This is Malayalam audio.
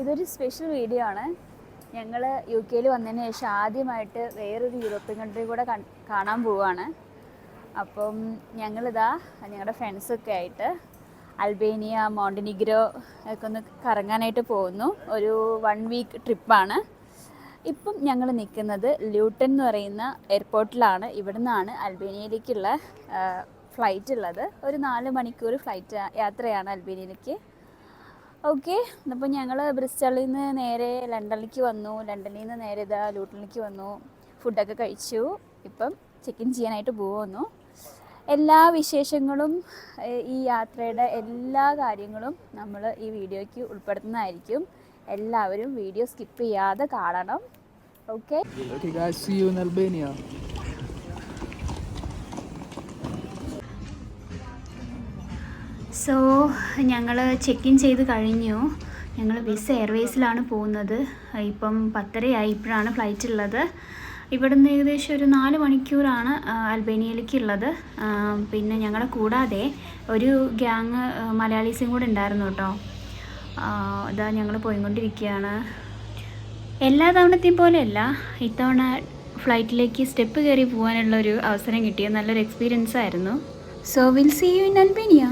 ഇതൊരു സ്പെഷ്യൽ വീഡിയോ ആണ്. ഞങ്ങൾ UK വന്നതിന് ശേഷം ആദ്യമായിട്ട് വേറൊരു യൂറോപ്യൻ കൺട്രി കൂടെ കാണാൻ പോവുകയാണ്. അപ്പം ഞങ്ങളിതാ ഞങ്ങളുടെ ഫ്രണ്ട്സൊക്കെ ആയിട്ട് അൽബേനിയ, മോണ്ടിനിഗ്രോ ഒക്കെ ഒന്ന് കറങ്ങാനായിട്ട് പോകുന്നു. ഒരു 1 വീക്ക് ട്രിപ്പാണ്. ഇപ്പം ഞങ്ങൾ നിൽക്കുന്നത് ല്യൂട്ടൺ എന്ന് പറയുന്ന എയർപോർട്ടിലാണ്. ഇവിടെ നിന്നാണ് അൽബേനിയയിലേക്കുള്ള ഫ്ലൈറ്റ് ഉള്ളത്. ഒരു 4 മണിക്കൂർ ഫ്ലൈറ്റ് യാത്രയാണ് അൽബേനിയയിലേക്ക്. ഓക്കെ, അപ്പോൾ ഞങ്ങൾ ബ്രിസ്റ്റളിൽ നിന്ന് നേരെ ലണ്ടനിലേക്ക് വന്നു. ലണ്ടനിൽ നിന്ന് നേരെ ഇതാ ലൂട്ടണിലേക്ക് വന്നു. ഫുഡൊക്കെ കഴിച്ചു. ഇപ്പം ചെക്ക് ഇൻ ചെയ്യാനായിട്ട് പോകുന്നു. എല്ലാ വിശേഷങ്ങളും ഈ യാത്രയുടെ എല്ലാ കാര്യങ്ങളും നമ്മൾ ഈ വീഡിയോയ്ക്ക് ഉൾപ്പെടുത്തുന്നതായിരിക്കും. എല്ലാവരും വീഡിയോ സ്കിപ്പ് ചെയ്യാതെ കാണണം. Okay, guys, see you in Albania. So ഞങ്ങൾ ചെക്ക് ഇൻ ചെയ്ത് കഴിഞ്ഞു. ഞങ്ങൾ വിസ് എയർവേസിലാണ് പോകുന്നത്. ഇപ്പം 10:30 ഇപ്പോഴാണ് ഫ്ലൈറ്റ് ഉള്ളത്. ഇവിടെ നിന്ന് ഏകദേശം ഒരു 4 മണിക്കൂറാണ് അൽബേനിയയിലേക്കുള്ളത്. പിന്നെ ഞങ്ങളെ കൂടാതെ ഒരു ഗ്യാങ് മലയാളീസും കൂടെ ഉണ്ടായിരുന്നു കേട്ടോ. ഇതാ ഞങ്ങൾ പോയിക്കൊണ്ടിരിക്കുകയാണ്. എല്ലാ തവണത്തെയും പോലെയല്ല, ഇത്തവണ ഫ്ലൈറ്റിലേക്ക് സ്റ്റെപ്പ് കയറി പോകാനുള്ളൊരു അവസരം കിട്ടിയ നല്ലൊരു എക്സ്പീരിയൻസ് ആയിരുന്നു. So will see you in Albania.